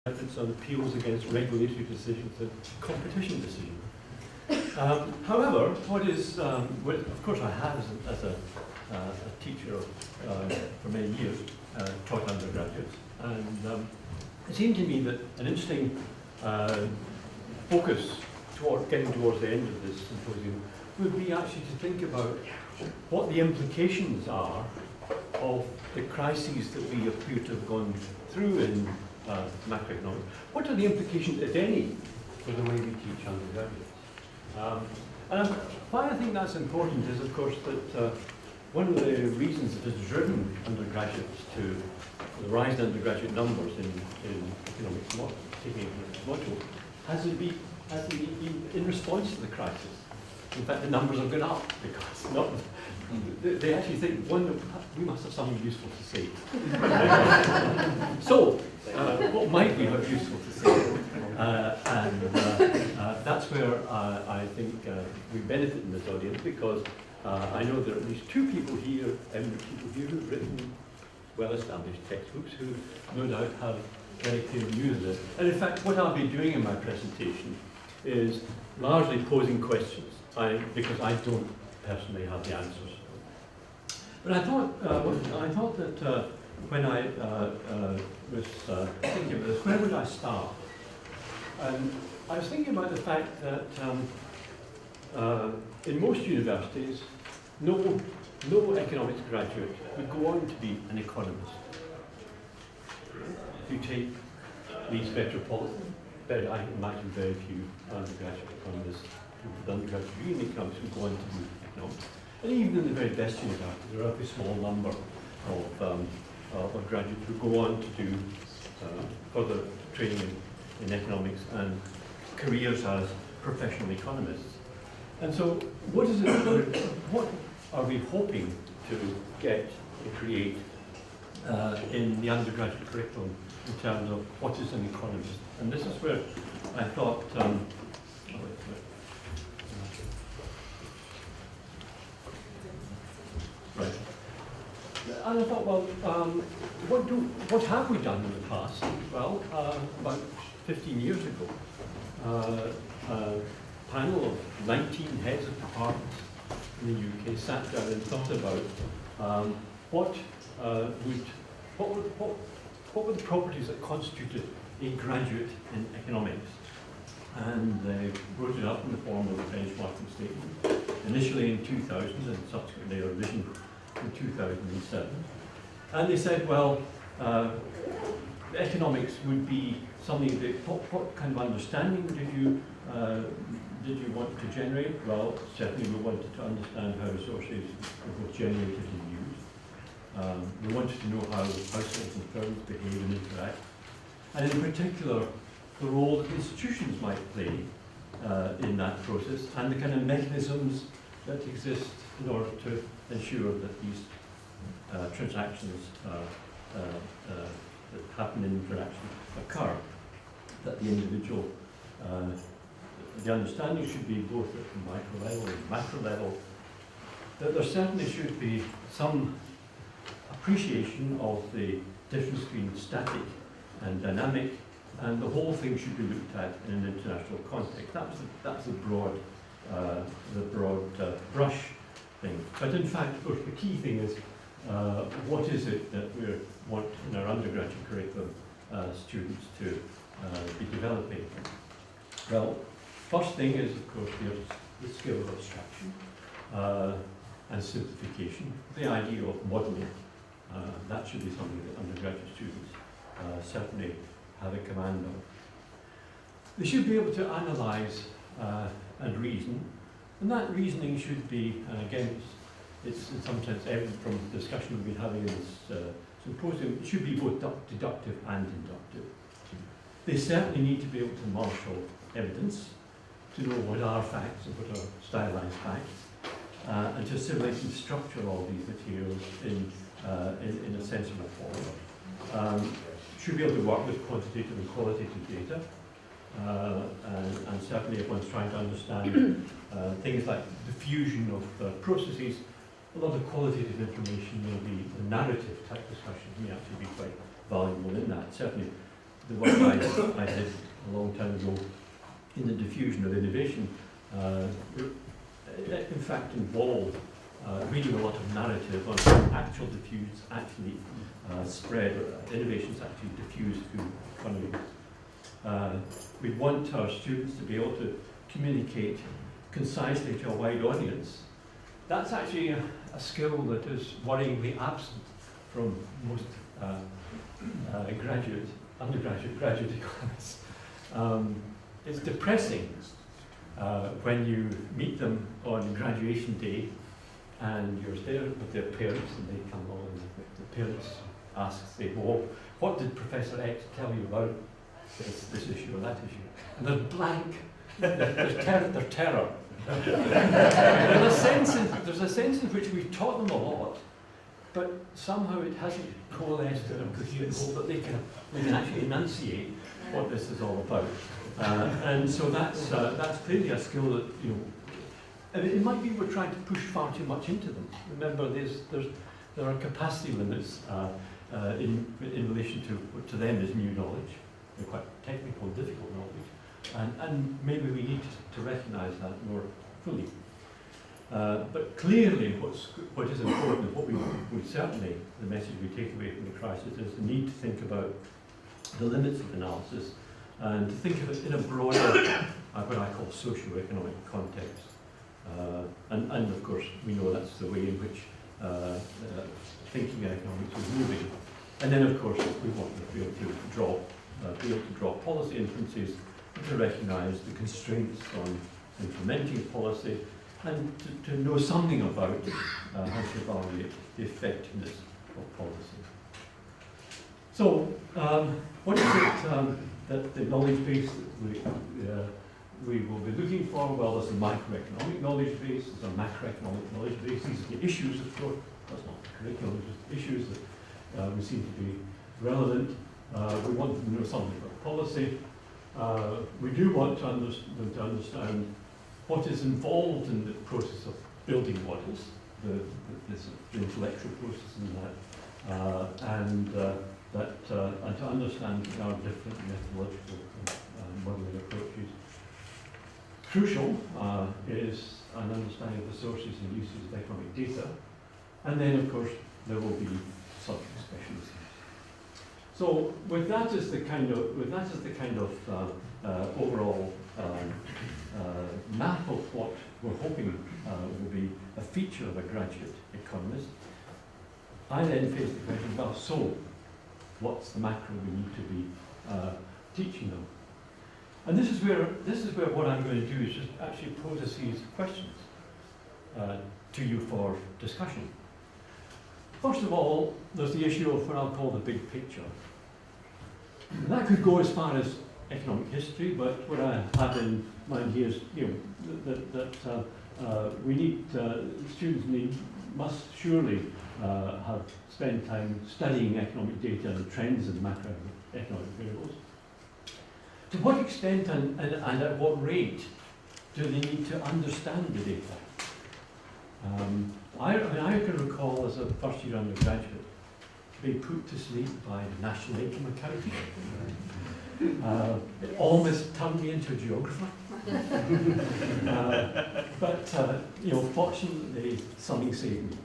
evidence on appeals against regulatory decisions and competition decisions. However, what is, well, of course I have as a teacher for many years taught undergraduates, and it seemed to me that an interesting focus getting towards the end of this symposium would be actually to think about what the implications are of the crises that we appear to have gone through in macroeconomics. What are the implications, if any, for the way we teach undergraduates? And why I think that's important is, of course, that one of the reasons that has driven undergraduates to the rise in undergraduate numbers in economics, taking economics module, has been in response to the crisis. In fact, the numbers have gone up because they actually think, we must have something useful to say. So, what might we have useful to say? That's where I think we benefit in this audience, because I know there are at least two people here who've written well-established textbooks who no doubt have very clear views of this. And in fact, what I'll be doing in my presentation is largely posing questions, because I don't personally have the answers. But I thought that when I was thinking about this, where would I start? And I was thinking about the fact that in most universities, no economics graduate would go on to be an economist. If you take Leeds Metropolitan, I imagine very few undergraduate economists with undergraduate degree in economics would go on to do economics. And even in the very best universities, there are a very small number of graduates who go on to do further training in economics and careers as professional economists. And so, what are we hoping to get and create in the undergraduate curriculum in terms of what is an economist? And this is where I thought, right. And I thought, well, what have we done in the past? Well, about 15 years ago, a panel of 19 heads of departments in the UK sat down and thought about what were the properties that constituted a graduate in economics. And they wrote it up in the form of a benchmarking statement, initially in 2000 and subsequently a revision in 2007. And they said, well, economics would be something that, what kind of understanding did you want to generate? Well, certainly we wanted to understand how resources were both generated and used. We wanted to know how households and firms behave and interact. And in particular, the role that institutions might play in that process, and the kind of mechanisms that exist in order to ensure that these transactions that happen in interaction occur, that the individual, the understanding should be both at the micro level and macro level, that there certainly should be some appreciation of the difference between static and dynamic, and the whole thing should be looked at in an international context. That's the broad brush thing. But in fact, of course, the key thing is what is it that we want in our undergraduate curriculum students to be developing? Well, first thing is, of course, the skill of abstraction and simplification. The idea of modelling, that should be something that undergraduate students certainly have a command of. They should be able to analyse and reason, and that reasoning should be, and again, it's in some sense evident from the discussion we've been having in this symposium, it should be both deductive and inductive. They certainly need to be able to marshal evidence, to know what are facts and what are stylized facts, and to assimilate and structure all these materials in a sensible form. Should be able to work with quantitative and qualitative data, and certainly if one's trying to understand things like diffusion of processes, a lot of qualitative information may be, the narrative type discussions may actually be quite valuable in that. Certainly the work I did a long time ago in the diffusion of innovation, in fact involved reading a lot of narrative on how actual diffuse actually spread, or innovations actually diffused through economies. We want our students to be able to communicate concisely to a wide audience. That's actually a skill that is worryingly absent from most undergraduate, graduate economists. It's depressing when you meet them on graduation day and you're there with their parents and they come along and the parents ask, say, well, what did Professor X tell you about this issue or that issue? And they're blank. There's terror. There's a sense in which we've taught them a lot, but somehow it hasn't coalesced in a coherent whole that they can actually enunciate what this is all about. And so that's clearly a skill that, you know, and it might be we're trying to push far too much into them. Remember, there are capacity limits in relation to them is new knowledge. They're quite technical, difficult knowledge, and maybe we need to recognise that more fully. But clearly, what is important, what we certainly, the message we take away from the crisis is the need to think about the limits of analysis and to think of it in a broader, what I call socio-economic context. And of course, we know that's the way in which thinking economics is moving. And then, of course, we want to be able to draw policy inferences, to recognise the constraints on implementing policy, and to know something about how to evaluate the effectiveness of policy. So, what is it that the knowledge base that we will be looking for? Well, there's a microeconomic knowledge base, there's a macroeconomic knowledge base. These are the issues, of course. That's not curriculum, just issues that we seem to be relevant. We want them to know something about policy. We do want them to understand what is involved in the process of building models, the intellectual process in that, and to understand our different methodological modelling approaches. Crucial is an understanding of the sources and uses of economic data, and then of course there will be subject specialisms. So with that as the kind of overall map of what we're hoping will be a feature of a graduate economist, I then face the question, well, so what's the macro we need to be teaching them? And this is where what I'm going to do is just actually pose a series of questions to you for discussion. First of all, there's the issue of what I'll call the big picture. And that could go as far as economic history, but what I have in mind here is, you know, that we need students must surely have spent time studying economic data and trends in macroeconomic variables. To what extent and at what rate do they need to understand the data? I can recall as a first-year undergraduate being put to sleep by national income accounting. It almost turned me into a geographer. But you know, fortunately, something saved me.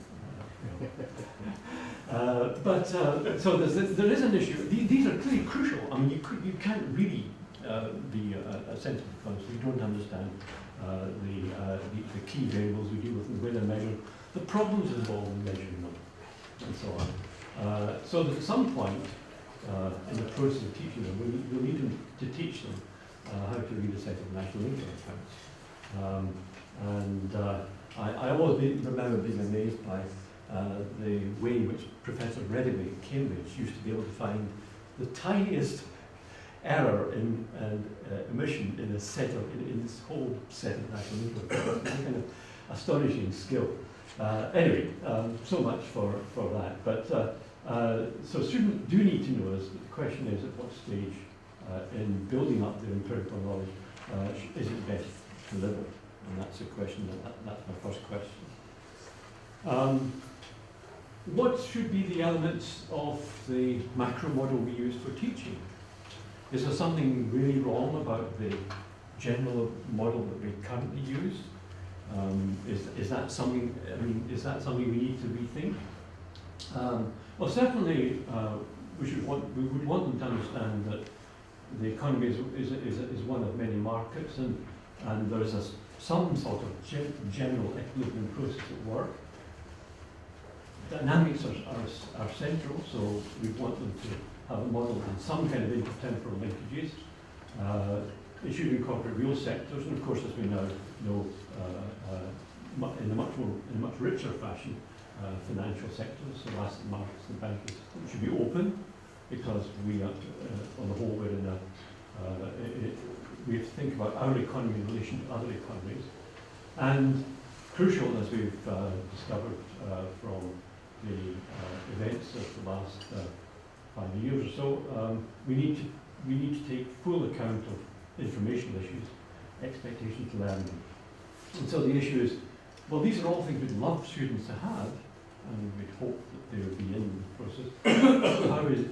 So there is an issue. These are clearly crucial. I mean, you can't really be a sensible economist if you don't understand the key variables we deal with and the way they're measured, the problems involved in measuring them, and so on. So that at some point in the process of teaching them, we'll need to teach them how to read a set of national income accounts. I always remember being amazed by the way in which Professor Redaway at Cambridge used to be able to find the tiniest error in emission in this whole set of national income accounts. It's a kind of astonishing skill. Anyway, so much for that. But so students do need to know is the question is at what stage in building up their empirical knowledge is it best delivered? And that's a question that's my first question. What should be the elements of the macro model we use for teaching? Is there something really wrong about the general model that we currently use? Is that something? I mean, is that something we need to rethink? Well, certainly, we would want them to understand that the economy is one of many markets, and there is some sort of general equilibrium process at work. Dynamics are central, so we want them to have a model and some kind of intertemporal linkages. It should incorporate real sectors, and of course, as we now know, in a much richer fashion, financial sectors, so asset markets and banking systems should be open, because we are, on the whole, we're in we have to think about our economy in relation to other economies. And crucial, as we've discovered from the events of the last 5 years or so, we need to take full account of informational issues, expectations to learning. And so the issue is, well, these are all things we'd love students to have, and we'd hope that they would be in the process.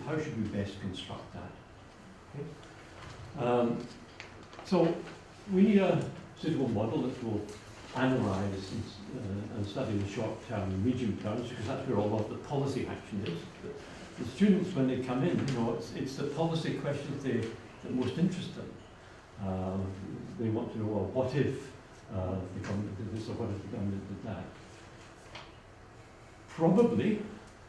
How should we best construct that? Okay. So we need a suitable model that will analyse and study the short term and medium terms, because that's where all of the policy action is. The students, when they come in, it's the policy questions that most interest them. They want to know, well, what if the government did this, or what if the government did that? Probably,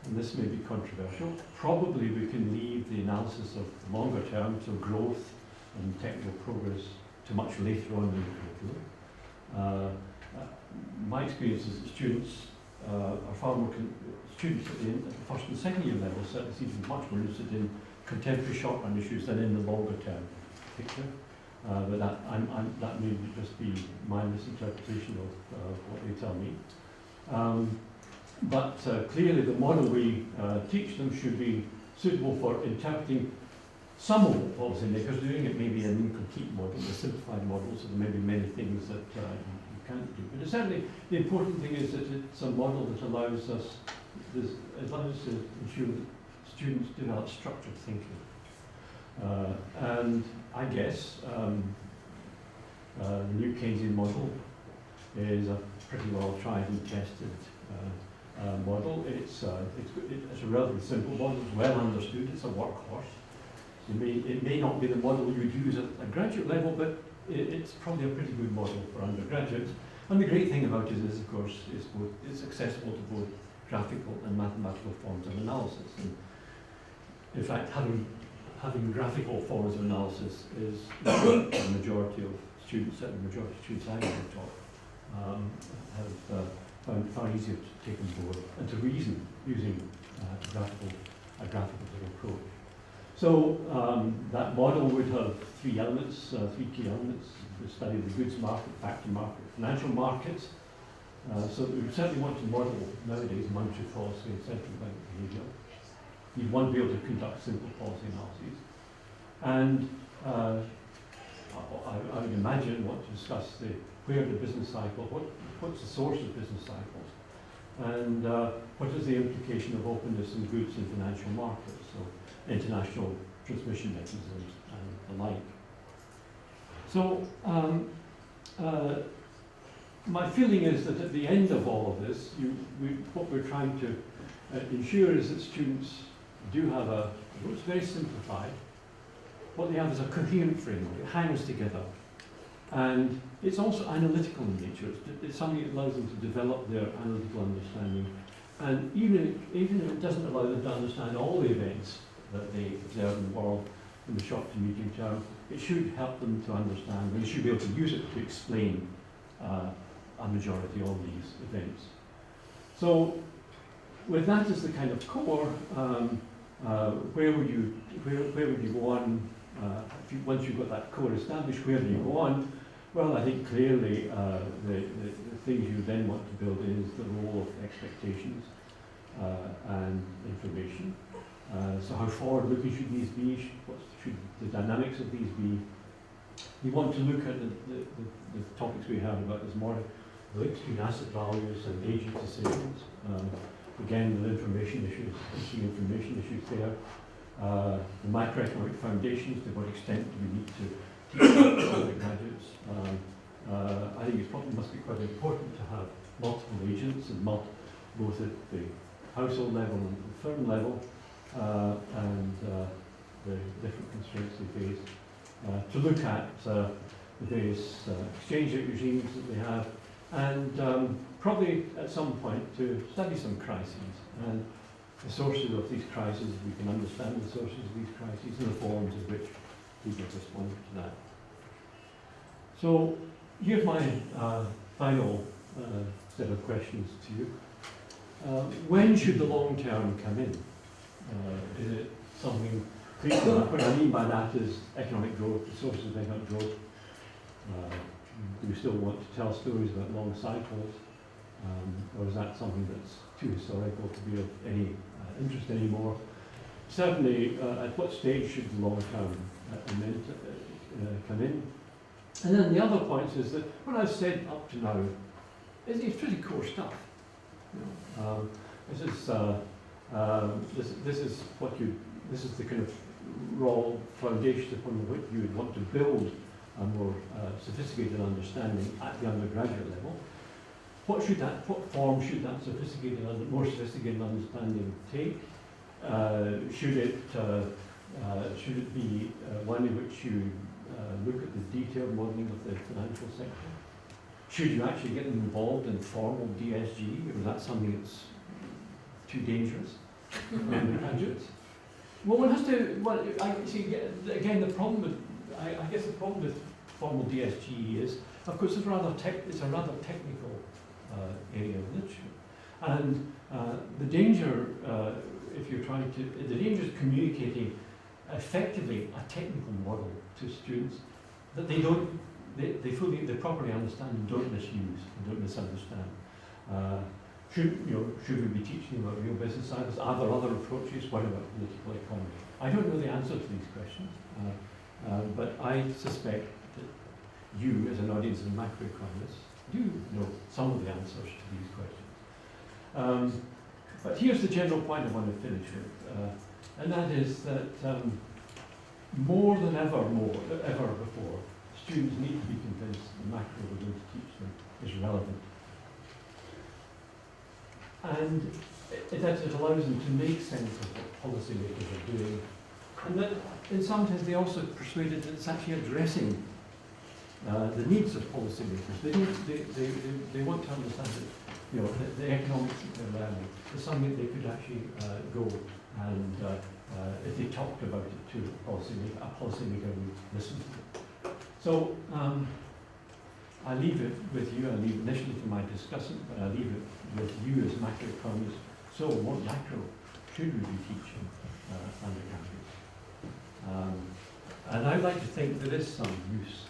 and this may be controversial, probably we can leave the analysis of the longer term, so growth and technical progress, to much later on in the curriculum. My experience is that students are far more, students at the first and second year level certainly seem to be much more interested in contemporary short-run issues than in the longer term picture. But that may just be my misinterpretation of what they tell me. But clearly the model we teach them should be suitable for interpreting some of what policymakers are doing. It may be an incomplete model, a simplified model, so there may be many things that you can't do. But certainly the important thing is that it's a model that allows us to ensure that students develop structured thinking. And I guess the new Keynesian model is a pretty well tried and tested model. It's a relatively simple model, it's well understood, it's a workhorse. It may not be the model you'd use at a graduate level, but it's probably a pretty good model for undergraduates. And the great thing about it is, of course, it's accessible to both graphical and mathematical forms of analysis. And in fact, having graphical forms of analysis is the majority of students, certainly the majority of students I have taught, have found far easier to take on board and to reason using a graphical approach. So that model would have three key elements. We study the goods market, factor market, financial markets. So we would certainly want to model nowadays monetary policy and central bank behaviour. You'd want to be able to conduct simple policy analyses. And I would imagine want to discuss where the business cycle, what's the source of business cycles, and what is the implication of openness in goods and financial markets, so international transmission mechanisms and the like. So my feeling is that at the end of all of this, what we're trying to ensure is that students do have it's very simplified. What they have is a coherent framework. It hangs together. And it's also analytical in nature. It's something that allows them to develop their analytical understanding. And even if it doesn't allow them to understand all the events that they observe in the world in the short to medium term, it should help them to understand, and they should be able to use it to explain a majority of these events. So with that as the kind of core, where would you go on? Once you've got that core established, where do you go on? Well, I think clearly the things you then want to build is the role of expectations and information. So how forward-looking should these be? What should the dynamics of these be? You want to look at the topics we heard about this morning, the links between asset values and agent decisions. Again, the information issues there. the macroeconomic foundations, to what extent do we need to teach undergraduates. I think it probably must be quite important to have multiple agents, and both at the household level and the firm level, and the different constraints they face. To look at the various exchange rate regimes that they have, and probably at some point to study some crises and the sources of these crises. We can understand the sources of these crises and the forms in which people respond to that. So here's my final set of questions to you. When should the long term come in? Is it something critical? What I mean by that is economic growth, the sources of economic growth. Do we still want to tell stories about long cycles? Or is that something that's too historical to be of any interest anymore? Certainly, at what stage should the long term come in? And then the other point is that what I've said up to now is pretty core stuff. You know, this is the kind of raw foundation upon which you would want to build a more sophisticated understanding at the undergraduate level. What form should that more sophisticated understanding take? Should it be one in which you look at the detailed modelling of the financial sector? Should you actually get them involved in formal DSG, or is that something that's too dangerous for undergraduates? Well, one has to. Well, I see again the problem with. I guess the problem with formal DSG is, of course, it's a rather technical area of literature, and the danger, if you're trying to, the danger is communicating effectively a technical model to students that they properly understand and don't misuse and don't misunderstand. Should we be teaching about real business science? Are there other approaches? What about political economy? I don't know the answer to these questions, but I suspect that you, as an audience of macroeconomists, do know some of the answers to these questions. But here's the general point I want to finish with, and that is that more than ever before, students need to be convinced the macro we're going to teach them is relevant. And it allows them to make sense of what policymakers are doing, and that in some sense they're also persuaded that it's actually addressing the needs of policymakers. They want to understand that the economics that they're learning is something that they could actually go and if they talked about it to a policymaker would listen to it. So I leave it with you. I leave it initially for my discussant, but I leave it with you as macroeconomists. So what macro should we be teaching undergraduates? And I'd like to think there is some use.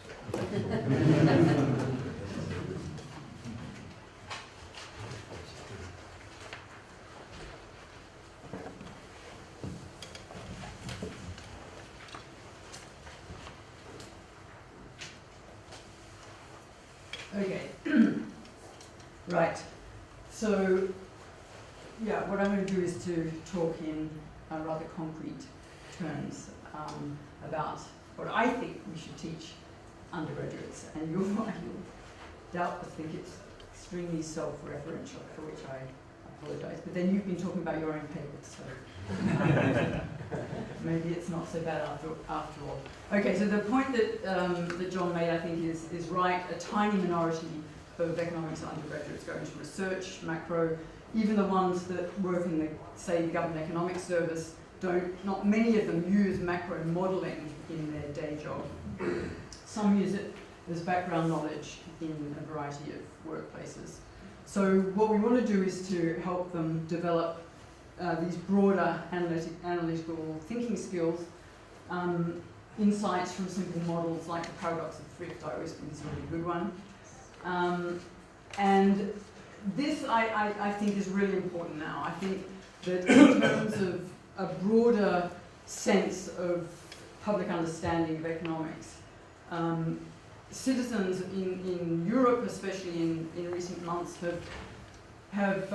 Okay, right. So, yeah, what I'm going to do is to talk in rather concrete terms about what I think we should teach undergraduates, and you'll doubtless think it's extremely self-referential, for which I apologise. But then you've been talking about your own papers, so maybe it's not so bad after all. Okay, so the point that that John made, I think, is right. A tiny minority of economics undergraduates go into research, macro. Even the ones that work in the, say, government economics service, not many of them use macro modelling in their day job. Some use it as background knowledge in a variety of workplaces. So what we want to do is to help them develop these broader analytical thinking skills, insights from simple models like the paradox of thrift. I always think is a really good one. And this, I think, is really important now. I think that in terms of a broader sense of public understanding of economics, citizens in Europe, especially in recent months, have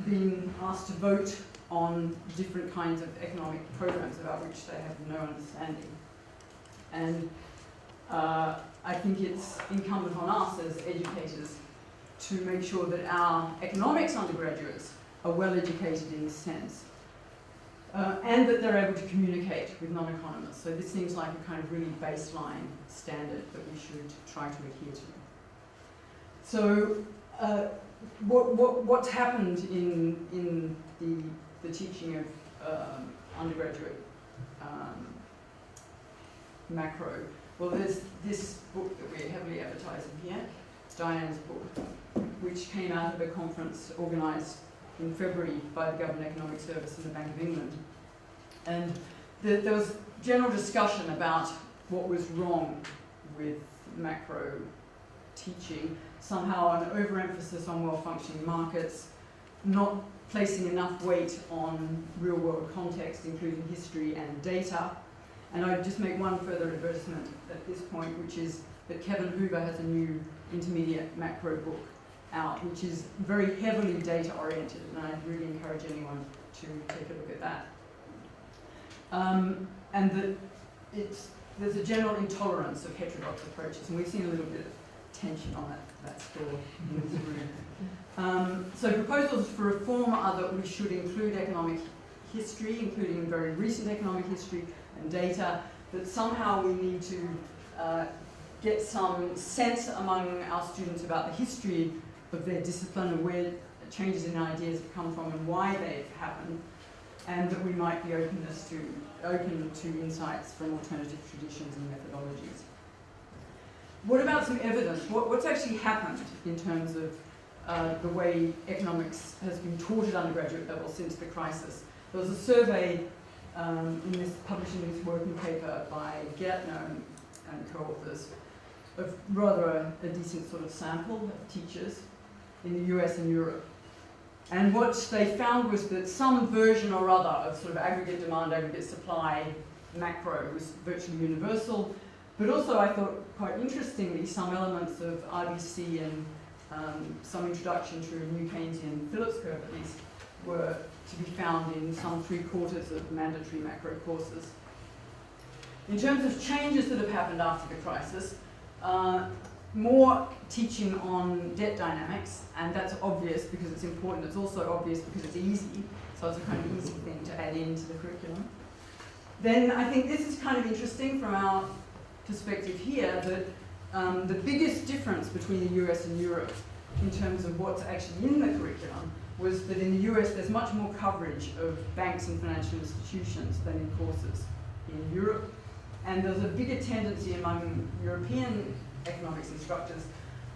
been asked to vote on different kinds of economic programs about which they have no understanding. And I think it's incumbent on us as educators to make sure that our economics undergraduates are well educated in this sense. And that they're able to communicate with non-economists. So this seems like a kind of really baseline standard that we should try to adhere to. So what's happened in the teaching of undergraduate macro? Well, there's this book that we're heavily advertising here. It's Diane's book, which came out of a conference organised in February by the Government Economic Service and the Bank of England. And there was general discussion about what was wrong with macro teaching, somehow an overemphasis on well-functioning markets, not placing enough weight on real-world context, including history and data. And I'd just make one further advertisement at this point, which is that Kevin Hoover has a new intermediate macro book out, which is very heavily data-oriented, and I'd really encourage anyone to take a look at that. And that there's a general intolerance of heterodox approaches, and we've seen a little bit of tension on that score in this room. So proposals for reform are that we should include economic history, including very recent economic history and data, that somehow we need to get some sense among our students about the history of their discipline and where changes in ideas have come from and why they've happened, and that we might be open to insights from alternative traditions and methodologies. What about some evidence? What's actually happened in terms of the way economics has been taught at undergraduate level since the crisis? There was a survey published in this working paper by Gertner and co-authors of rather a decent sort of sample of teachers in the US and Europe. And what they found was that some version or other of sort of aggregate demand, aggregate supply macro was virtually universal, but also I thought quite interestingly some elements of RBC and some introduction to a new Keynesian Phillips curve at least were to be found in some 3/4 of mandatory macro courses. In terms of changes that have happened after the crisis, more teaching on debt dynamics, and that's obvious because it's important. It's also obvious because it's easy, so it's a kind of easy thing to add into the curriculum. Then I think this is kind of interesting from our perspective here, that the biggest difference between the US and Europe in terms of what's actually in the curriculum was that in the US there's much more coverage of banks and financial institutions than in courses in Europe. And there's a bigger tendency among European economics instructors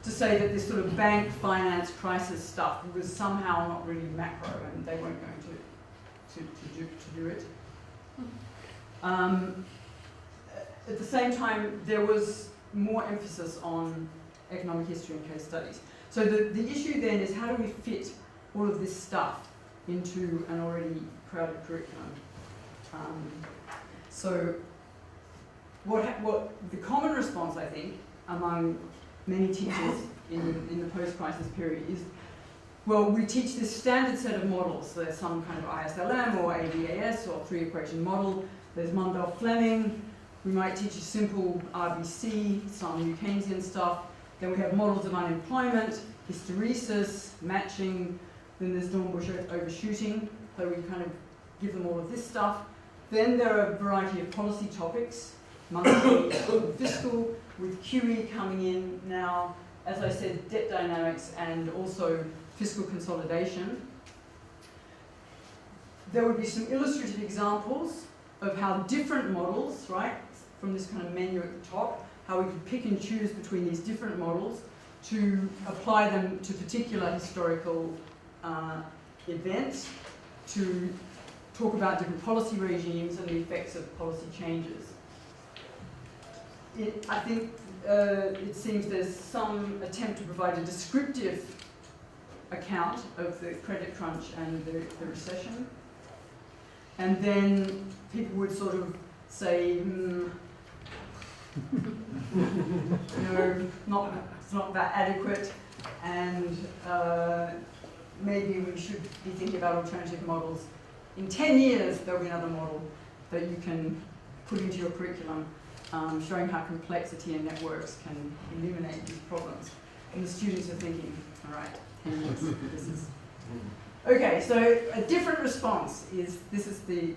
to say that this sort of bank finance crisis stuff was somehow not really macro and they weren't going to do it. At the same time, there was more emphasis on economic history and case studies. So the issue then is how do we fit all of this stuff into an already crowded curriculum? So what the common response, I think, among many teachers in the post-crisis period is, well, we teach this standard set of models. So there's some kind of ISLM or AVAS or three-equation model. There's Mundell-Fleming. We might teach a simple RBC, some new Keynesian stuff. Then we have models of unemployment, hysteresis, matching. Then there's Dornbusch overshooting. So we kind of give them all of this stuff. Then there are a variety of policy topics, monetary and fiscal, with QE coming in now, as I said, debt dynamics and also fiscal consolidation. There would be some illustrative examples of how different models, right, from this kind of menu at the top, how we could pick and choose between these different models to apply them to particular historical events, to talk about different policy regimes and the effects of policy changes. I think it seems there's some attempt to provide a descriptive account of the credit crunch and the recession. And then people would sort of say, it's not that adequate, and maybe we should be thinking about alternative models in 10 years there'll be another model that you can put into your curriculum, showing how complexity and networks can eliminate these problems. And the students are thinking, all right, 10 years, this is... Okay, so a different response is, this is the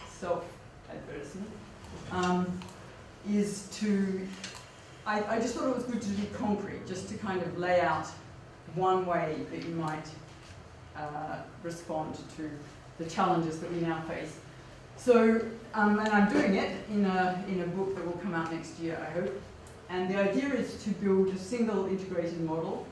self-advertisement, is to, I just thought it was good to be concrete, just to kind of lay out one way that you might respond to the challenges that we now face. So, and I'm doing it in a book that will come out next year, I hope. And the idea is to build a single integrated model,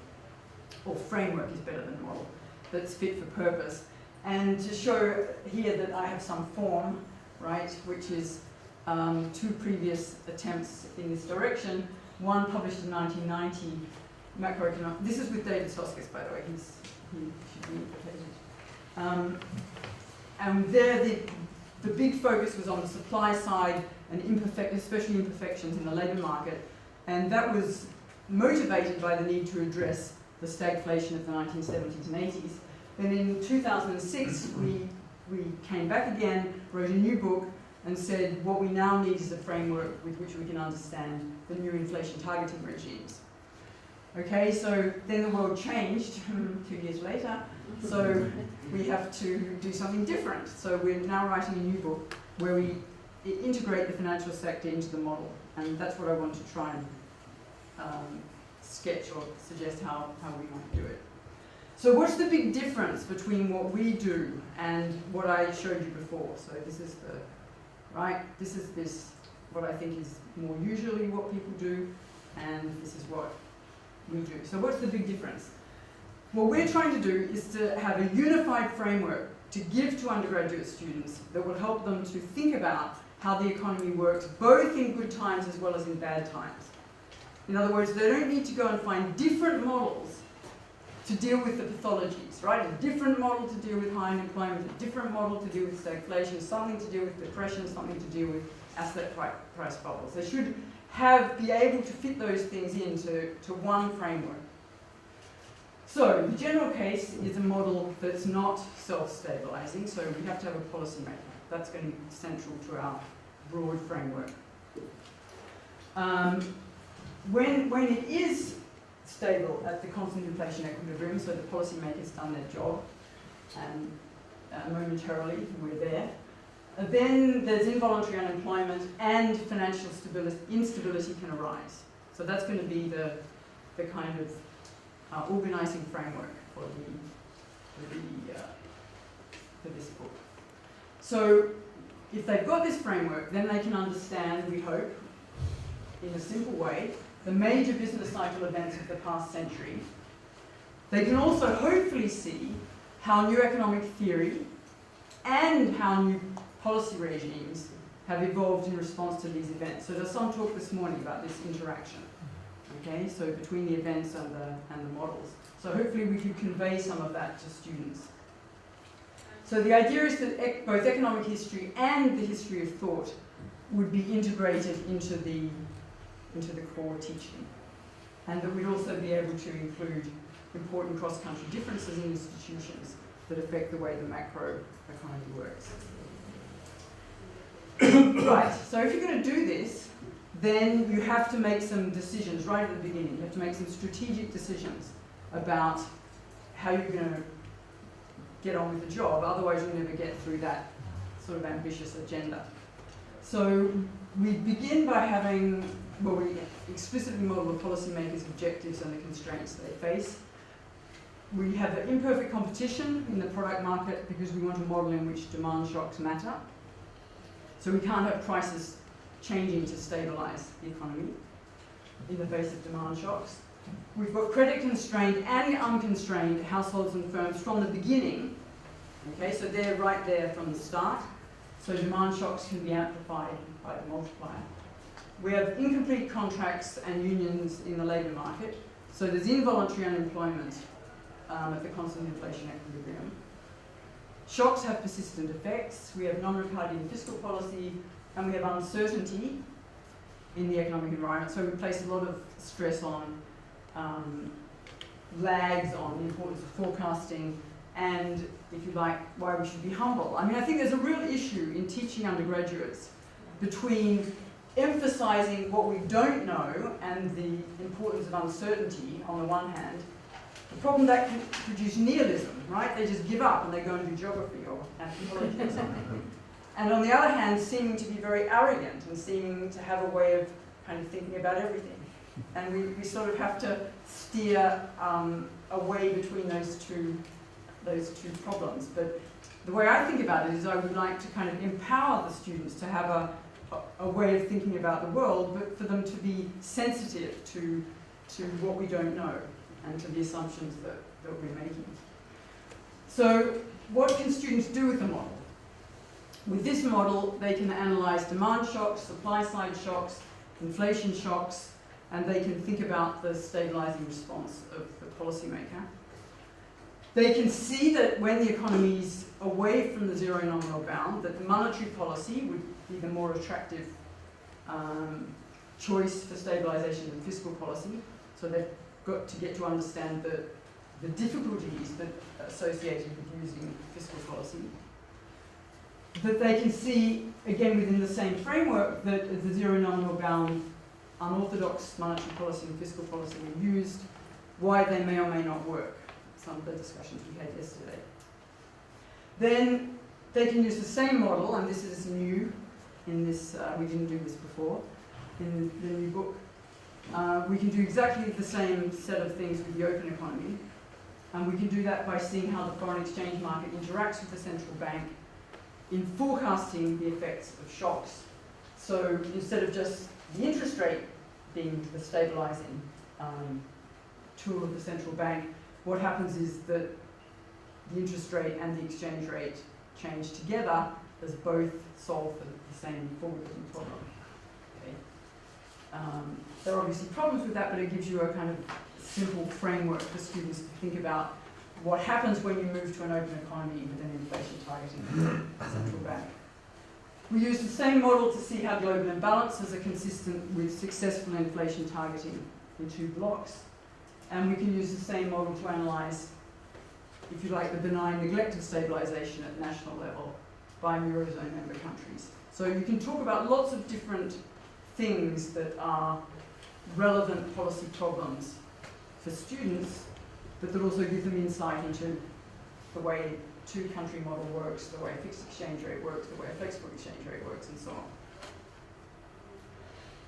or framework is better than model, that's fit for purpose. And to show here that I have some form, right, which is 2 previous attempts in this direction. One published in 1990, macroeconomic. This is with David Soskis, by the way. He should be implicated. And there, the big focus was on the supply side and especially imperfections in the labour market, and that was motivated by the need to address the stagflation of the 1970s and 80s. Then in 2006, we came back again, wrote a new book, and said what we now need is a framework with which we can understand the new inflation targeting regimes. Okay, so then the world changed 2 years later, so we have to do something different. So we're now writing a new book where we integrate the financial sector into the model, and that's what I want to try and sketch or suggest how we might do it. So what's the big difference between what we do and what I showed you before? So this is what I think is more usually what people do, and this is what we do. So what's the big difference? What we're trying to do is to have a unified framework to give to undergraduate students that will help them to think about how the economy works, both in good times as well as in bad times. In other words, they don't need to go and find different models to deal with the pathologies, right? A different model to deal with high unemployment, a different model to deal with stagflation, something to deal with depression, something to deal with asset price bubbles. They should be able to fit those things into one framework. So the general case is a model that's not self-stabilizing, so we have to have a policy maker. That's going to be central to our broad framework. When it is stable at the constant inflation equilibrium, so the policymakers done their job, and momentarily we're there, then there's involuntary unemployment and financial instability can arise. So that's going to be the kind of organising framework for this book. So if they've got this framework, then they can understand, we hope, in a simple way, the major business cycle events of the past century. They can also hopefully see how new economic theory and how new policy regimes have evolved in response to these events. So there's some talk this morning about this interaction, okay, so between the events and the models. So hopefully we can convey some of that to students. So the idea is that both economic history and the history of thought would be integrated into the core teaching, and that we'd also be able to include important cross-country differences in institutions that affect the way the macro economy works. Right, so if you're going to do this, then you have to make some decisions right at the beginning. You have to make some strategic decisions about how you're going to get on with the job, otherwise you'll never get through that sort of ambitious agenda. So we begin by having, well, we explicitly model the policymakers' objectives and the constraints they face. We have an imperfect competition in the product market because we want a model in which demand shocks matter. So we can't have prices changing to stabilise the economy in the face of demand shocks. We've got credit constrained and unconstrained households and firms from the beginning. Okay, so they're right there from the start. So demand shocks can be amplified by the multiplier. We have incomplete contracts and unions in the labour market. So there's involuntary unemployment at the constant inflation equilibrium. Shocks have persistent effects. We have non-Ricardian fiscal policy, and we have uncertainty in the economic environment. So we place a lot of stress on lags, on the importance of forecasting, and, if you like, why we should be humble. I mean, I think there's a real issue in teaching undergraduates between emphasizing what we don't know and the importance of uncertainty on the one hand. The problem that can produce nihilism, right? They just give up and they go and do geography or anthropology or something. And on the other hand, seeming to be very arrogant and seeming to have a way of kind of thinking about everything. And we sort of have to steer away between those two problems. But the way I think about it is I would like to kind of empower the students to have a way of thinking about the world, but for them to be sensitive to what we don't know and to the assumptions that we're making. So what can students do with the model? With this model, they can analyze demand shocks, supply side shocks, inflation shocks, and they can think about the stabilizing response of the policymaker. They can see that when the economy is away from the zero nominal bound, that the monetary policy would be the more attractive choice for stabilization than fiscal policy. So they've got to get to understand the difficulties that are associated with using fiscal policy. That they can see, again within the same framework, that the zero nominal bound unorthodox monetary policy and fiscal policy are used, why they may or may not work. Some of the discussions we had yesterday. Then they can use the same model, and this is new in this, we didn't do this before, in the new book. We can do exactly the same set of things with the open economy, and we can do that by seeing how the foreign exchange market interacts with the central bank in forecasting the effects of shocks. So instead of just the interest rate being the stabilizing tool of the central bank, what happens is that the interest rate and the exchange rate change together as both solve for the same forward-looking problem. Okay. There are obviously problems with that, but it gives you a kind of simple framework for students to think about what happens when you move to an open economy with an inflation targeting central bank. We use the same model to see how global imbalances are consistent with successful inflation targeting in two blocks. And we can use the same model to analyse, if you like, the benign neglect of stabilisation at national level by Eurozone member countries. So you can talk about lots of different things that are relevant policy problems for students, but that also give them insight into the way two-country model works, the way a fixed exchange rate works, the way a flexible exchange rate works, and so on.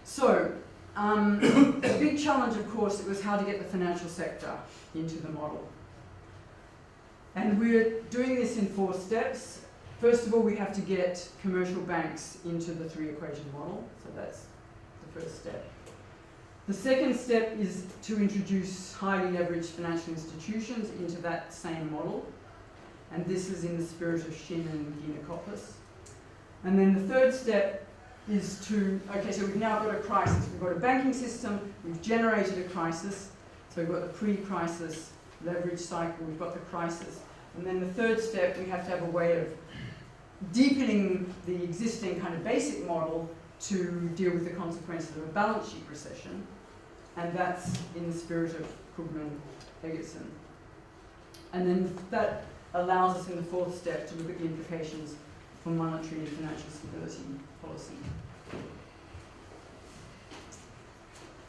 So, the big challenge, of course, it was how to get the financial sector into the model. And we're doing this in 4 steps. First of all, we have to get commercial banks into the 3-equation model, so that's the first step. The second step is to introduce highly leveraged financial institutions into that same model, and this is in the spirit of Shin and Giannakopoulos. And then the third step is to, okay, so we've now got a crisis. We've got a banking system, we've generated a crisis, so we've got the pre-crisis leverage cycle, we've got the crisis. And then the third step, we have to have a way of deepening the existing kind of basic model to deal with the consequences of a balance sheet recession. And that's in the spirit of Krugman-Egerton. And then that allows us in the 4th step to look at the implications for monetary and financial stability policy.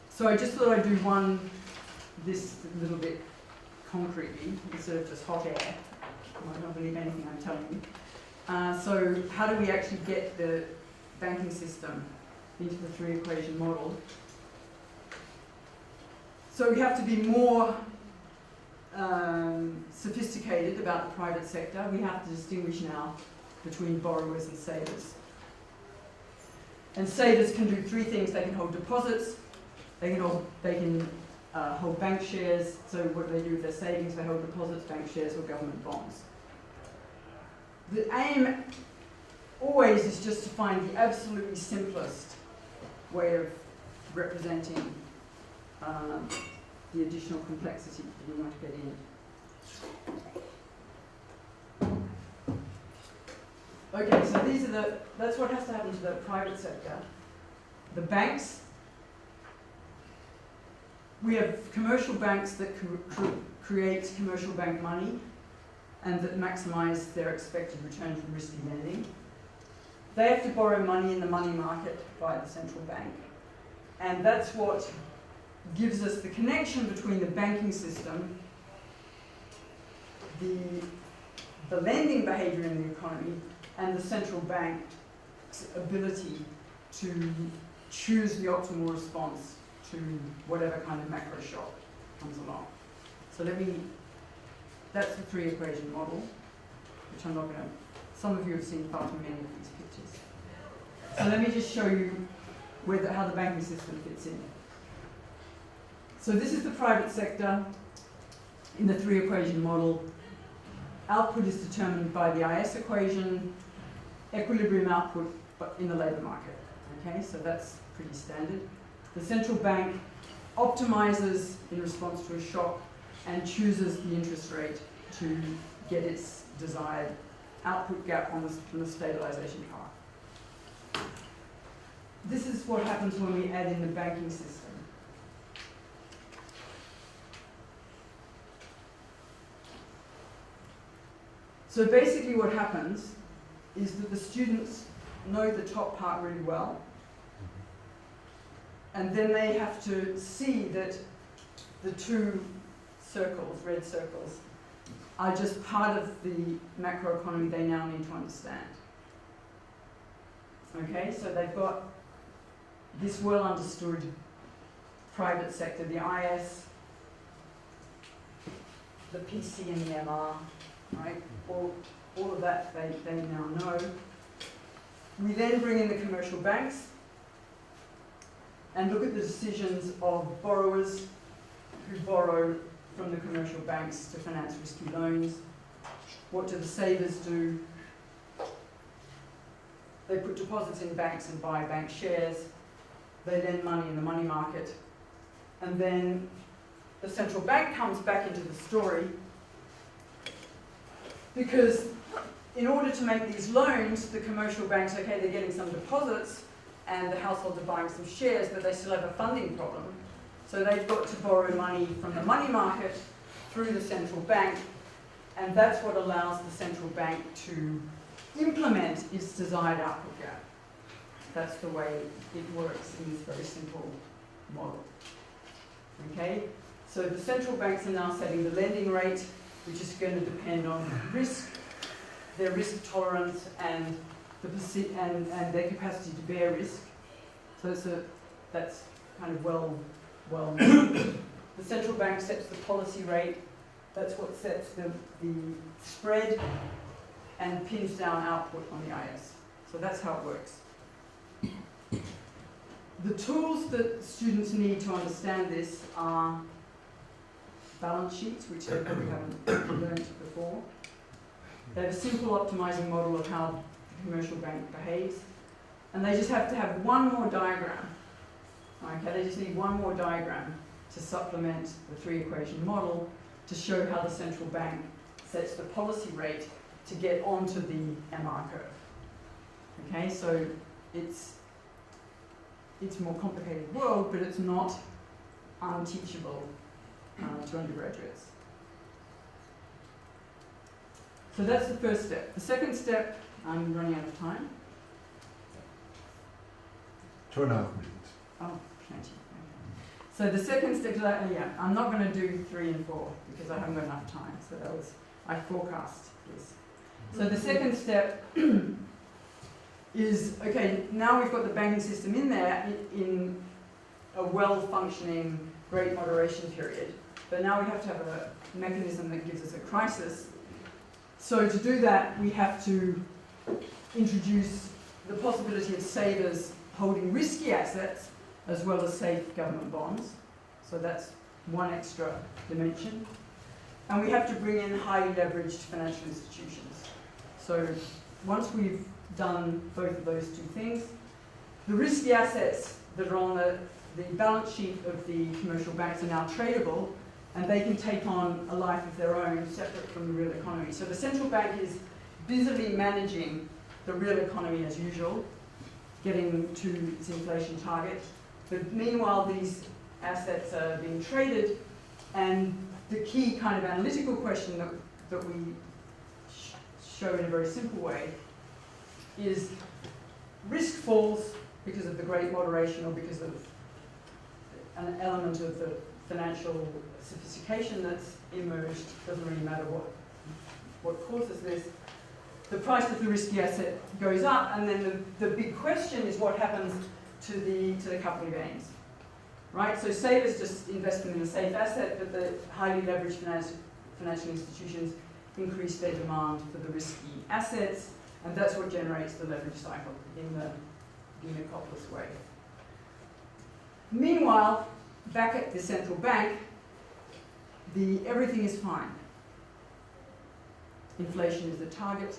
So I just thought I'd do this a little bit concretely, instead of just hot air. You might not believe anything I'm telling you. So how do we actually get the banking system into the 3-equation model? So we have to be more sophisticated about the private sector. We have to distinguish now between borrowers and savers. And savers can do 3 things. They can hold deposits, they can hold bank shares. So what do they do with their savings? They hold deposits, bank shares, or government bonds. The aim always is just to find the absolutely simplest way of representing the additional complexity that we might get in. Okay, so that's what has to happen to the private sector. The banks, we have commercial banks that create commercial bank money, and that maximise their expected return from risky lending. They have to borrow money in the money market by the central bank. And that's what gives us the connection between the banking system, the lending behaviour in the economy, and the central bank's ability to choose the optimal response to whatever kind of macro shock comes along. So that's the three equation model, which I'm not going to, some of you have seen far too many of these pictures. So let me just show you how the banking system fits in. So this is the private sector in the three equation model. Output is determined by the IS equation, equilibrium output in the labour market. Okay, so that's pretty standard. The central bank optimizes in response to a shock and chooses the interest rate to get its desired output gap on the stabilization path. This is what happens when we add in the banking system. So basically what happens is that the students know the top part really well, and then they have to see that the two circles, red circles, are just part of the macroeconomy they now need to understand. Okay, so they've got this well understood private sector, the IS, the PC and the MR, right? All of that they now know. We then bring in the commercial banks and look at the decisions of borrowers who borrow from the commercial banks to finance risky loans. What do the savers do? They put deposits in banks and buy bank shares. They lend money in the money market. And then the central bank comes back into the story because in order to make these loans, the commercial banks, okay, they're getting some deposits and the households are buying some shares, but they still have a funding problem. So they've got to borrow money from the money market through the central bank, and that's what allows the central bank to implement its desired output gap. That's the way it works in this very simple model. Okay? So the central banks are now setting the lending rate, which is going to depend on risk, their risk tolerance, and their capacity to bear risk. So that's kind of well known. The central bank sets the policy rate. That's what sets the spread and pins down output on the IS. So that's how it works. The tools that students need to understand this are balance sheets, which they probably haven't learned before. They have a simple optimizing model of how the commercial bank behaves. And they just have to have one more diagram. Okay, they just need one more diagram to supplement the three equation model to show how the central bank sets the policy rate to get onto the MR curve. Okay, so it's a more complicated world, but it's not unteachable to undergraduates. So that's the first step. The second step, I'm running out of time. 2.5 minutes. Oh, plenty. Okay. So the second step, I'm not going to do 3 and 4 because I haven't got enough time. So I forecast this. So the second step is, okay, now we've got the banking system in there in a well-functioning great moderation period. But now we have to have a mechanism that gives us a crisis. So to do that, we have to introduce the possibility of savers holding risky assets as well as safe government bonds. So that's one extra dimension. And we have to bring in highly leveraged financial institutions. So once we've done both of those two things, the risky assets that are on the balance sheet of the commercial banks are now tradable, and they can take on a life of their own separate from the real economy. So the central bank is busily managing the real economy as usual, getting to its inflation target. But meanwhile, these assets are being traded, and the key kind of analytical question that we show in a very simple way is risk falls because of the great moderation or because of an element of the financial sophistication that's emerged. Doesn't really matter what causes this. The price of the risky asset goes up, and then the big question is what happens to the capital gains, right? So savers just investing in a safe asset, but the highly leveraged financial institutions increase their demand for the risky assets, and that's what generates the leverage cycle in the Unicoplis way. Meanwhile, back at the central bank, everything is fine. Inflation is the target.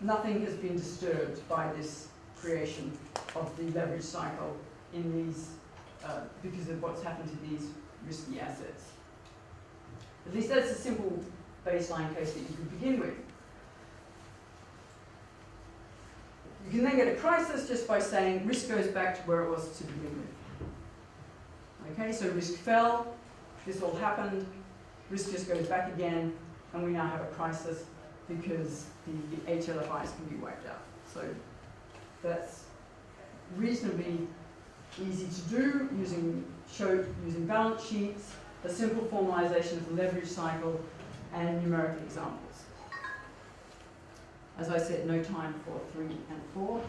Nothing has been disturbed by this creation of the leverage cycle in these, because of what's happened to these risky assets. At least that's a simple baseline case that you could begin with. You can then get a crisis just by saying risk goes back to where it was to begin with. Okay, so risk fell, this all happened, risk just goes back again, and we now have a crisis because the HLFIs can be wiped out. So that's reasonably easy to do using balance sheets, a simple formalization of the leverage cycle, and numerical examples. As I said, no time for 3 and 4.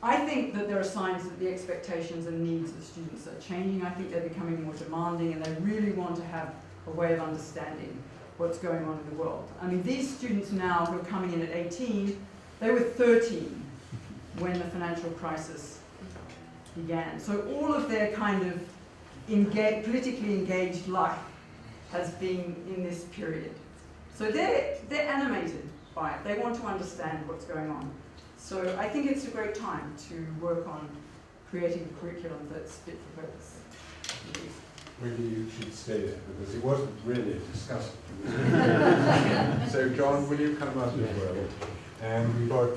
I think that there are signs that the expectations and needs of students are changing. I think they're becoming more demanding, and they really want to have a way of understanding what's going on in the world. I mean, these students now who are coming in at 18, they were 13 when the financial crisis began. So all of their kind of politically engaged life has been in this period. So they're animated by it. They want to understand what's going on. So I think it's a great time to work on creating a curriculum that's fit for purpose. Really, you should stay there, because it wasn't really a discussion. So, John, will you come up as well? And we've got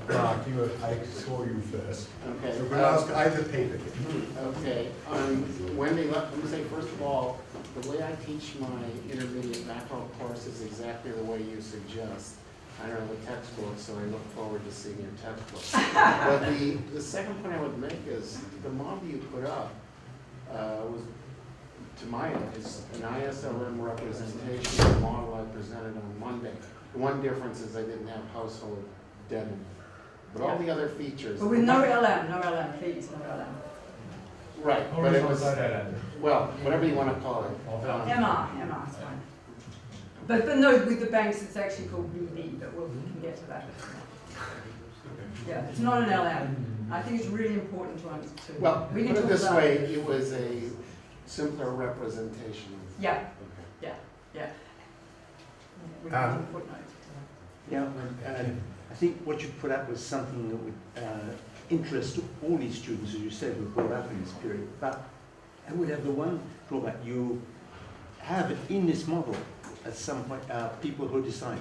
Mark, I saw you first. Okay. So we'll ask either paper. Okay. Wendy, let me say, first of all, the way I teach my intermediate macro course is exactly the way you suggest. I don't have a textbook, so I look forward to seeing your textbook. But the second point I would make is the model you put up was, to my eye, is an ISLM representation of the model I presented on Monday. The one difference is I didn't have household debt in it. But all the other features... But with no LM, please, no LM. Right, but it was... Well, whatever you want to call it. MR, it's fine. But no, with the banks it's actually called BB, but we can get to that. Yeah, it's not an LM. I think it's really important to understand. Well, put it this way, it was a simpler representation. Yeah, okay. Yeah. We can footnotes. Yeah, I think what you put up was something that would interest all these students, as you said, who were brought up in this period. But I would have the one drawback. You have in this model at some point people who decide.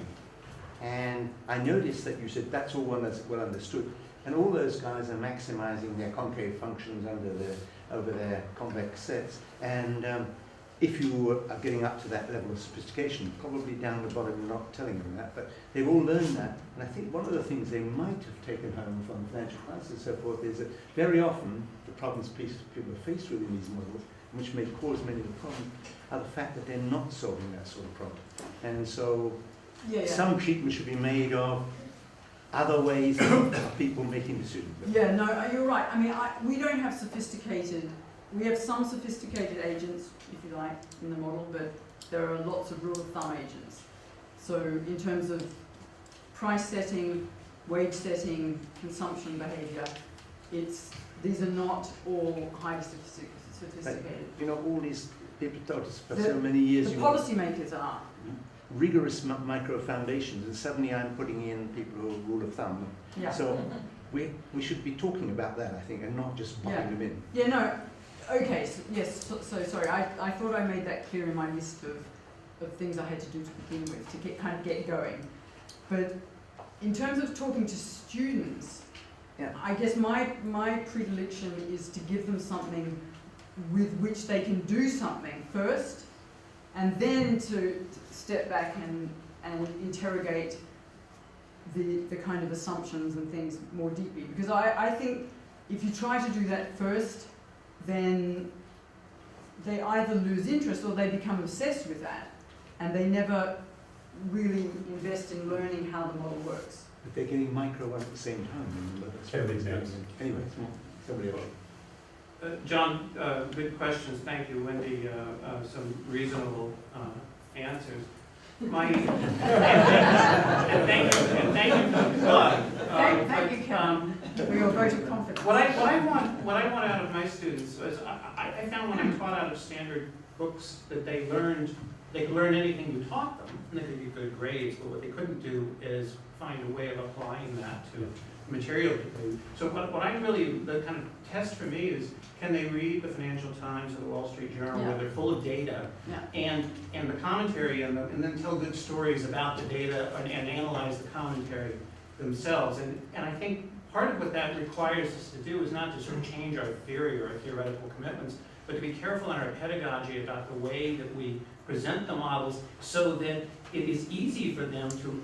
And I noticed that you said that's all well understood. And all those guys are maximizing their concave functions over their convex sets. And if you are getting up to that level of sophistication, probably down the bottom you're not telling them that, but they've all learned that. And I think one of the things they might have taken home from the financial crisis and so forth is that very often the problems people are faced with in these models, which may cause many of the problems, are the fact that they're not solving that sort of problem. And so some treatment should be made of other ways of people making decisions. Yeah, no, you're right. I mean, we don't have we have some sophisticated agents, if you like, in the model, but there are lots of rule of thumb agents. So in terms of price setting, wage setting, consumption behavior, these are not all highly sophisticated. But, all these people taught us for so many years. The policymakers are. Rigorous micro foundations, and suddenly I'm putting in people who are rule of thumb. Yeah. So we should be talking about that, I think, and not just popping them in. Yeah, no. Okay, so sorry, I thought I made that clear in my list of things I had to do to begin with, to get going. But in terms of talking to students, I guess my predilection is to give them something with which they can do something first, and then to step back and interrogate the kind of assumptions and things more deeply. Because I think if you try to do that first, then they either lose interest or they become obsessed with that, and they never really invest in learning how the model works. But they're getting micro one at the same time. Anyway, somebody else. John, good questions. Thank you, Wendy. Some reasonable answers. And thank you for the plug. Thank you, Karen, for your vote of confidence. What I want out of my students is I found when I taught out of standard books that they could learn anything you taught them, and they could get good grades, but what they couldn't do is find a way of applying that to material. So what I really, the kind of test for me is, can they read the Financial Times or the Wall Street Journal, where they're full of data, and the commentary, and then tell good stories about the data and analyze the commentary themselves. And I think part of what that requires us to do is not to sort of change our theory or our theoretical commitments, but to be careful in our pedagogy about the way that we present the models so that it is easy for them to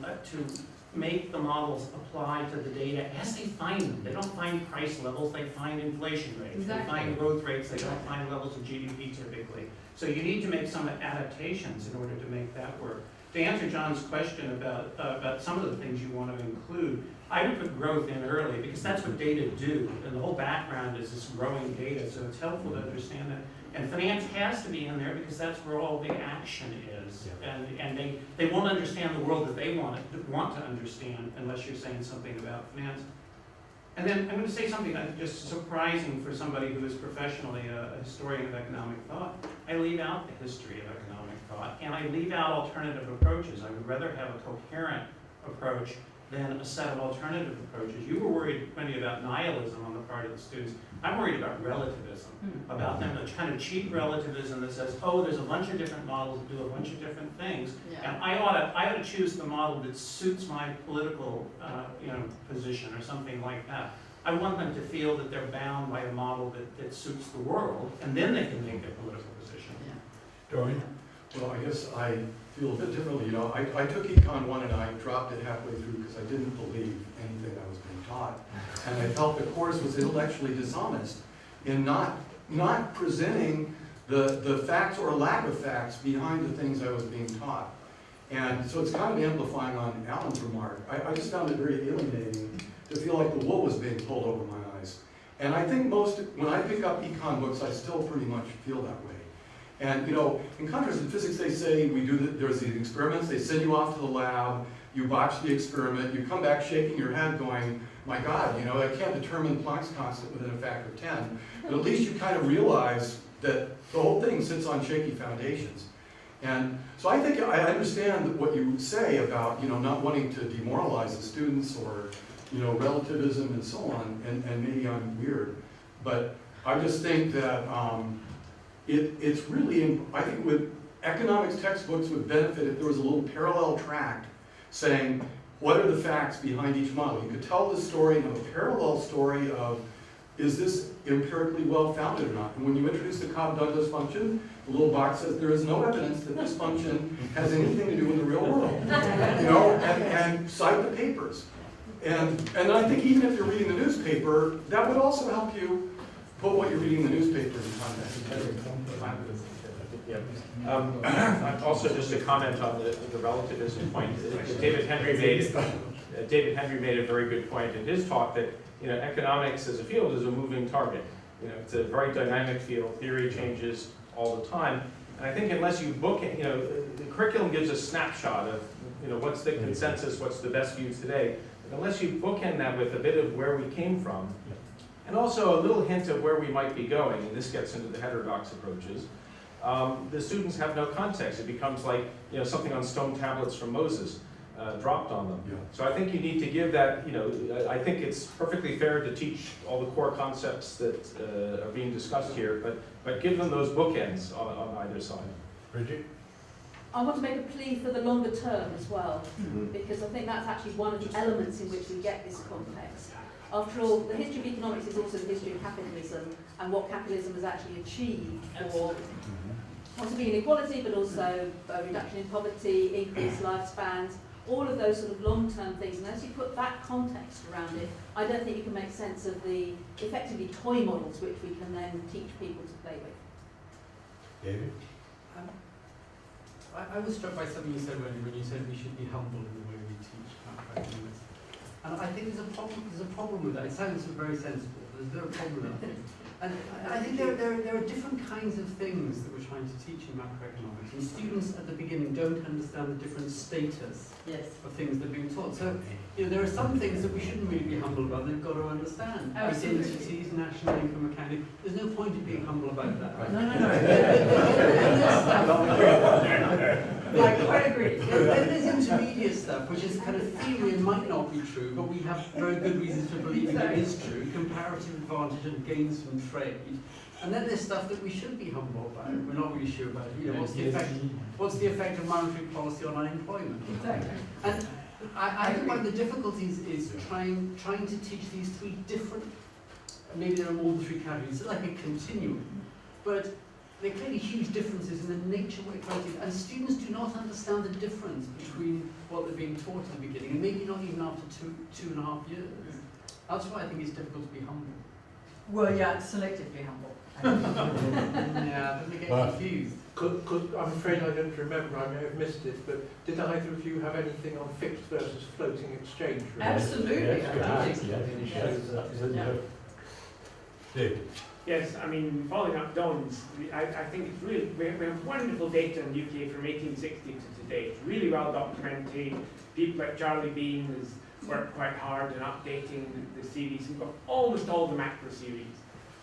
make the models apply to the data as they find them. They don't find price levels, they find inflation rates. Exactly. They find growth rates, they don't find levels of GDP typically. So you need to make some adaptations in order to make that work. To answer John's question about some of the things you want to include, I would put growth in early because that's what data do. And the whole background is this growing data, so it's helpful to understand that. And finance has to be in there because that's where all the action is. And they won't understand the world that they want to understand unless you're saying something about finance. And then I'm going to say something that's just surprising for somebody who is professionally a historian of economic thought. I leave out the history of economic thought, and I leave out alternative approaches. I would rather have a coherent approach than a set of alternative approaches. You were worried, Wendy, about nihilism on the part of the students. I'm worried about relativism, about them, a kind of cheap relativism that says, oh, there's a bunch of different models that do a bunch of different things, and I ought to choose the model that suits my political position or something like that. I want them to feel that they're bound by a model that suits the world, and then they can make their political position. Dorian? Well, I guess I feel a bit differently. You know, I took Econ 1 and I dropped it halfway through because I didn't believe anything I was being taught. And I felt the course was intellectually dishonest in not presenting the facts or lack of facts behind the things I was being taught. And so it's kind of amplifying on Alan's remark. I just found it very alienating to feel like the wool was being pulled over my eyes. And I think when I pick up econ books, I still pretty much feel that way. And you know, in contrast in physics, they say there's these experiments, they send you off to the lab, you botch the experiment, you come back shaking your head going, my God, you know, I can't determine Planck's constant within a factor of 10. But at least you kind of realize that the whole thing sits on shaky foundations. And so I think I understand what you say about, you know, not wanting to demoralize the students or, you know, relativism and so on, and maybe I'm weird. But I just think that it's really, I think with economics textbooks would benefit if there was a little parallel track saying, what are the facts behind each model? You could tell the story and have a parallel story of, is this empirically well-founded or not? And when you introduce the Cobb-Douglas function, the little box says there is no evidence that this function has anything to do with the real world. You know, and cite the papers. And I think even if you're reading the newspaper, that would also help you put what you're reading in the newspaper in context. Also, just to comment on the relativism point, David Henry made a very good point in his talk that, you know, economics as a field is a moving target. You know, it's a very dynamic field. Theory changes all the time, and I think unless you book it, you know, the curriculum gives a snapshot of, you know, what's the consensus, what's the best views today. But unless you bookend that with a bit of where we came from, and also a little hint of where we might be going, and this gets into the heterodox approaches. The students have no context. It becomes like, you know, something on stone tablets from Moses dropped on them. Yeah. So I think you need to give that, you know, I think it's perfectly fair to teach all the core concepts that are being discussed here, but give them those bookends on either side. Bridget? I want to make a plea for the longer term as well, because I think that's actually one of the elements in which we get this context. After all, the history of economics is also the history of capitalism and what capitalism has actually achieved for possibly inequality, but also reduction in poverty, increased lifespans, all of those sort of long-term things. And as you put that context around it, I don't think you can make sense of the effectively toy models which we can then teach people to play with. David? I was struck by something you said earlier when you said we should be humble in the way we teach macroeconomics. And I think there's a problem with that. It sounds very sensible. There's no problem with that. And I think there are different kinds of things that we're trying to teach in macroeconomics. And students at the beginning don't understand the different status of things that are being taught. So, there are some things that we shouldn't really be humble about. They've got to understand. Identities, national income accounting. There's no point in being humble about that. Right? No. I quite agree. Then there's intermediate stuff, which is kind of theory and might not be true, but we have very good reasons to believe that it is true. Comparative advantage and gains from trade. And then there's stuff that we should be humble about. We're not really sure about it. What's the effect of monetary policy on unemployment? Exactly. And I think one of the difficulties is trying to teach these three different, maybe there are more than three categories, it's like a continuum. But there are clearly huge differences in the nature of what you're trying to teach, and students do not understand the difference between what they're being taught at the beginning, and maybe not even after two and a half years. That's why I think it's difficult to be humble. Well, yeah, selectively humble. Yeah, but they get confused. I'm afraid I don't remember, I may have missed it, but did either of you have anything on fixed versus floating exchange rates? Absolutely. David? Yes, I mean, following up Don's, I think it's really, we have wonderful data in the UK from 1860 to today. It's really well documented. People like Charlie Bean has worked quite hard in updating the series. We've got almost all the macro series.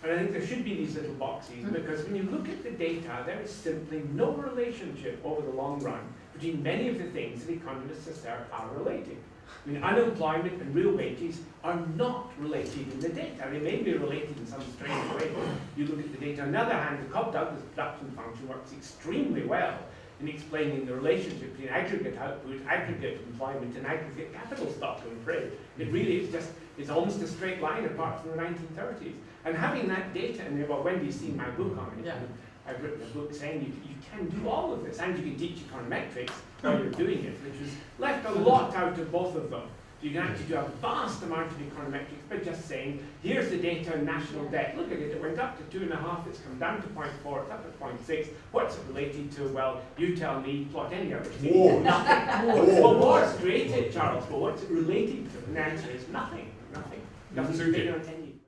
And I think there should be these little boxes, because when you look at the data, there is simply no relationship over the long run between many of the things that economists assert are related. I mean, unemployment and real wages are not related in the data. They may be related in some strange way. You look at the data. On the other hand, the Cobb-Douglas production function works extremely well in explaining the relationship between aggregate output, aggregate employment, and aggregate capital stock and trade. It really is it's almost a straight line apart from the 1930s. And having that data in there, well, Wendy's seen my book on it. Yeah. I've written a book saying you can do all of this, and you can teach econometrics while you're doing it, which was left a lot out of both of them. So you can actually do a vast amount of econometrics by just saying, here's the data on national debt. Look at it, it went up to 2.5, it's come down to 0.4, it's up to 0.6. What's it related to? Well, you tell me, plot any other thing. Wars. Nothing. Well, wars created, Charles, but what's it related to? And the answer is nothing. Nothing. Nothing's bigger than